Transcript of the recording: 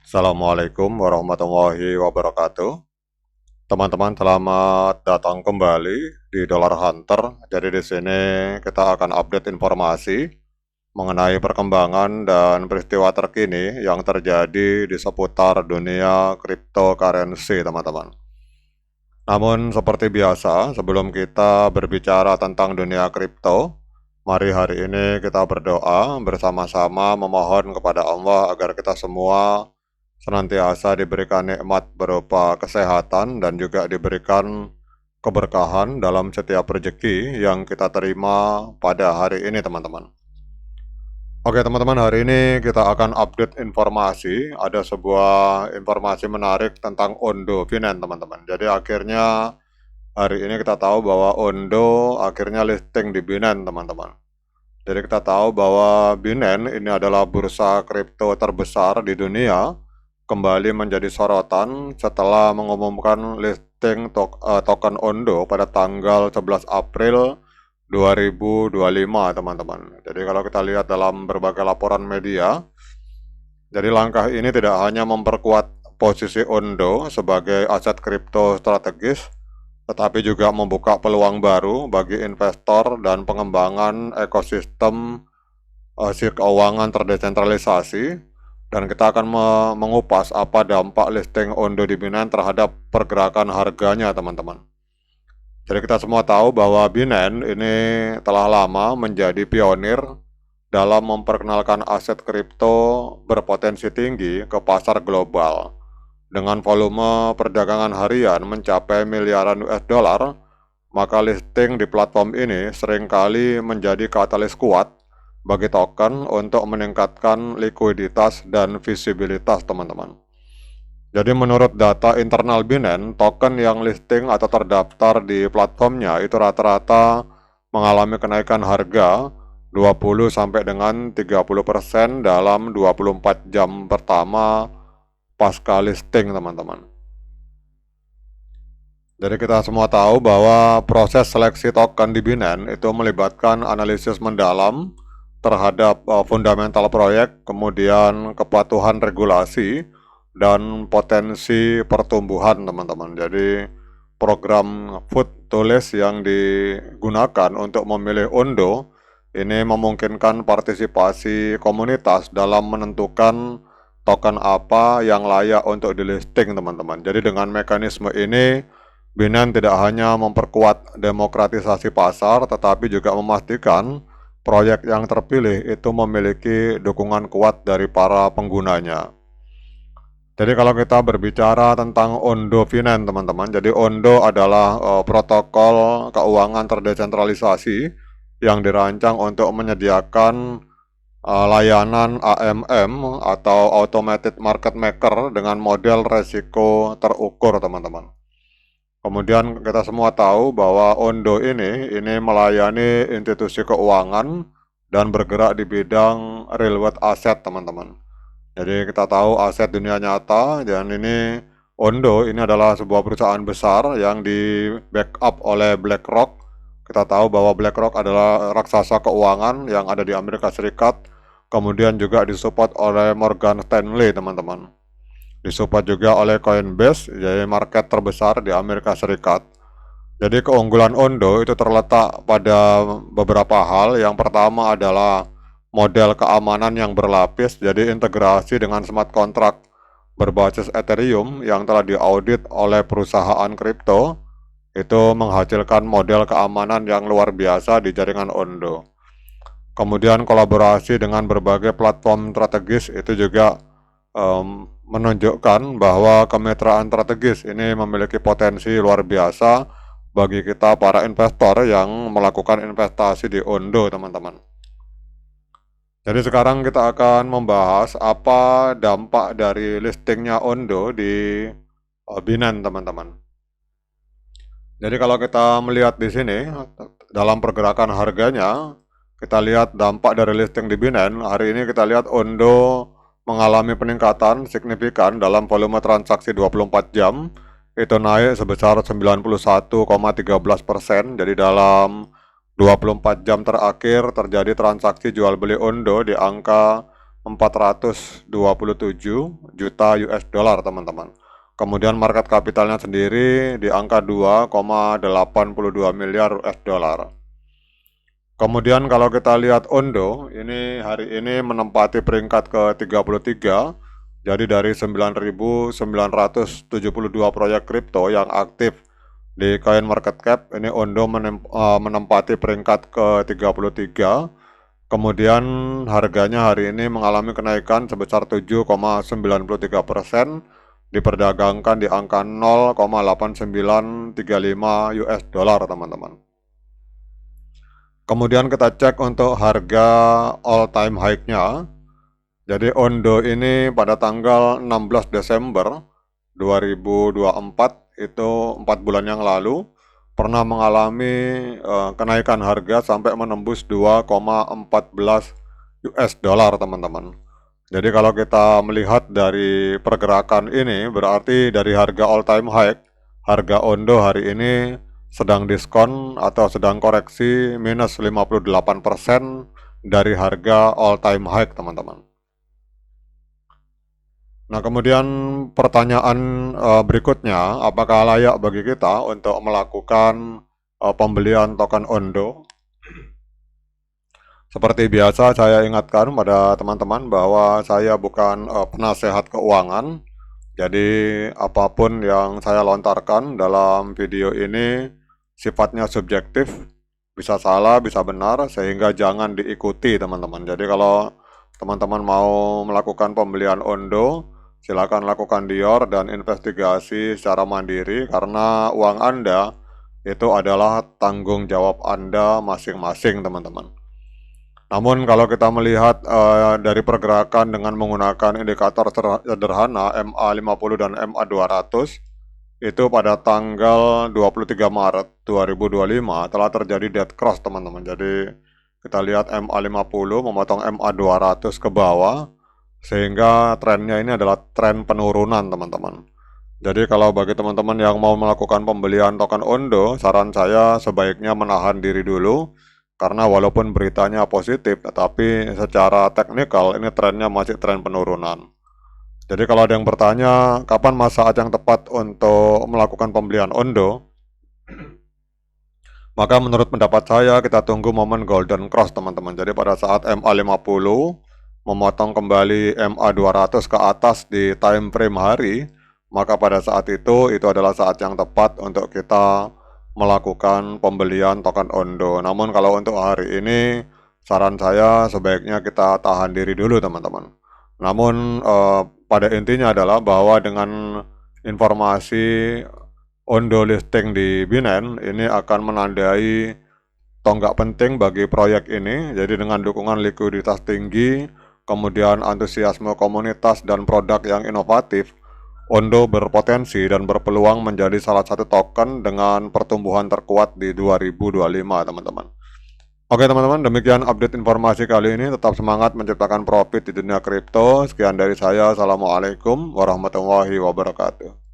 Assalamualaikum warahmatullahi wabarakatuh. Teman-teman, selamat datang kembali di Dollar Hunter. Jadi di sini kita akan update informasi mengenai perkembangan dan peristiwa terkini yang terjadi di seputar dunia cryptocurrency, teman-teman. Namun seperti biasa, sebelum kita berbicara tentang dunia kripto, mari hari ini kita berdoa bersama-sama memohon kepada Allah agar kita semua senantiasa diberikan nikmat berupa kesehatan dan juga diberikan keberkahan dalam setiap rezeki yang kita terima pada hari ini, teman-teman. Oke, teman-teman, hari ini kita akan update informasi. Ada sebuah informasi menarik tentang Ondo Finance, teman-teman. Jadi akhirnya hari ini kita tahu bahwa Ondo akhirnya listing di Binance, teman-teman. Jadi kita tahu bahwa Binance ini adalah bursa kripto terbesar di dunia, kembali menjadi sorotan setelah mengumumkan listing token Ondo pada tanggal 11 April 2025, teman-teman. Jadi kalau kita lihat dalam berbagai laporan media, jadi langkah ini tidak hanya memperkuat posisi Ondo sebagai aset kripto strategis, tetapi juga membuka peluang baru bagi investor dan pengembangan ekosistem keuangan terdesentralisasi. Dan kita akan mengupas apa dampak listing Ondo di Binance terhadap pergerakan harganya, teman-teman. Jadi kita semua tahu bahwa Binance ini telah lama menjadi pionir dalam memperkenalkan aset kripto berpotensi tinggi ke pasar global. Dengan volume perdagangan harian mencapai miliaran US dollar, maka listing di platform ini seringkali menjadi katalis kuat bagi token untuk meningkatkan likuiditas dan visibilitas, teman-teman. Jadi menurut data internal Binance, token yang listing atau terdaftar di platformnya itu rata-rata mengalami kenaikan harga 20 sampai dengan 30% dalam 24 jam pertama pasca listing, teman-teman. Jadi kita semua tahu bahwa proses seleksi token di Binance itu melibatkan analisis mendalam terhadap fundamental proyek, kemudian kepatuhan regulasi, dan potensi pertumbuhan, teman-teman. Jadi program Food Tools yang digunakan untuk memilih Ondo ini memungkinkan partisipasi komunitas dalam menentukan token apa yang layak untuk dilisting, teman-teman. Jadi dengan mekanisme ini Binance tidak hanya memperkuat demokratisasi pasar, tetapi juga memastikan proyek yang terpilih itu memiliki dukungan kuat dari para penggunanya. Jadi kalau kita berbicara tentang Ondo Finance, teman-teman, jadi Ondo adalah protokol keuangan terdesentralisasi yang dirancang untuk menyediakan layanan AMM atau Automated Market Maker dengan model resiko terukur, teman-teman. Kemudian kita semua tahu bahwa Ondo ini melayani institusi keuangan dan bergerak di bidang real world asset, teman-teman. Jadi kita tahu aset dunia nyata, dan ini Ondo ini adalah sebuah perusahaan besar yang di backup oleh BlackRock. Kita tahu bahwa BlackRock adalah raksasa keuangan yang ada di Amerika Serikat, kemudian juga disupport oleh Morgan Stanley, teman-teman. Disupport juga oleh Coinbase, jadi market terbesar di Amerika Serikat. Jadi keunggulan Ondo itu terletak pada beberapa hal. Yang pertama adalah model keamanan yang berlapis, jadi integrasi dengan smart contract berbasis Ethereum yang telah diaudit oleh perusahaan kripto, itu menghasilkan model keamanan yang luar biasa di jaringan Ondo. Kemudian kolaborasi dengan berbagai platform strategis itu juga menunjukkan bahwa kemitraan strategis ini memiliki potensi luar biasa bagi kita para investor yang melakukan investasi di Ondo, teman-teman. Jadi sekarang kita akan membahas apa dampak dari listingnya Ondo di Binance, teman-teman. Jadi kalau kita melihat di sini dalam pergerakan harganya, kita lihat dampak dari listing di Binance. Hari ini kita lihat Ondo mengalami peningkatan signifikan dalam volume transaksi 24 jam. Itu naik sebesar 91,13%. Jadi dalam 24 jam terakhir terjadi transaksi jual beli Ondo di angka juta US dollar teman-teman. Kemudian market kapitalnya sendiri di angka 2,82 miliar US dollar. Kemudian kalau kita lihat Ondo, ini hari ini menempati peringkat ke-33. Jadi dari 9.972 proyek kripto yang aktif di Coin Market Cap, ini Ondo menempati peringkat ke-33. Kemudian harganya hari ini mengalami kenaikan sebesar 7,93%, diperdagangkan di angka 0,8935 US dollar teman-teman. Kemudian kita cek untuk harga all time high-nya. Jadi Ondo ini pada tanggal 16 Desember 2024, itu 4 bulan yang lalu, pernah mengalami kenaikan harga sampai menembus 2,14 US dollar teman-teman. Jadi kalau kita melihat dari pergerakan ini, berarti dari harga all time high, harga Ondo hari ini sedang diskon atau sedang koreksi minus 58% dari harga all time high teman-teman. Nah, kemudian pertanyaan berikutnya, apakah layak bagi kita untuk melakukan pembelian token Ondo? Seperti biasa saya ingatkan pada teman-teman bahwa saya bukan penasehat keuangan. Jadi apapun yang saya lontarkan dalam video ini sifatnya subjektif, bisa salah, bisa benar, sehingga jangan diikuti teman-teman. Jadi kalau teman-teman mau melakukan pembelian Ondo, silakan lakukan dior dan investigasi secara mandiri, karena uang Anda itu adalah tanggung jawab Anda masing-masing teman-teman. Namun kalau kita melihat dari pergerakan dengan menggunakan indikator sederhana MA50 dan MA200, itu pada tanggal 23 Maret 2025 telah terjadi dead cross teman-teman. Jadi kita lihat MA50 memotong MA200 ke bawah, sehingga trennya ini adalah tren penurunan teman-teman. Jadi kalau bagi teman-teman yang mau melakukan pembelian token Ondo, saran saya sebaiknya menahan diri dulu, karena walaupun beritanya positif, tetapi secara teknikal ini trennya masih tren penurunan. Jadi kalau ada yang bertanya, kapan saat yang tepat untuk melakukan pembelian Ondo? Maka menurut pendapat saya, kita tunggu momen golden cross teman-teman. Jadi pada saat MA50 memotong kembali MA200 ke atas di time frame hari, maka pada saat itu adalah saat yang tepat untuk kita melakukan pembelian token Ondo. Namun kalau untuk hari ini, saran saya sebaiknya kita tahan diri dulu teman-teman. Namun pada intinya adalah bahwa dengan informasi Ondo listing di Binance, ini akan menandai tonggak penting bagi proyek ini. Jadi dengan dukungan likuiditas tinggi, kemudian antusiasme komunitas dan produk yang inovatif, Ondo berpotensi dan berpeluang menjadi salah satu token dengan pertumbuhan terkuat di 2025 teman-teman. Oke teman-teman, demikian update informasi kali ini. Tetap semangat menciptakan profit di dunia kripto. Sekian dari saya. Assalamualaikum warahmatullahi wabarakatuh.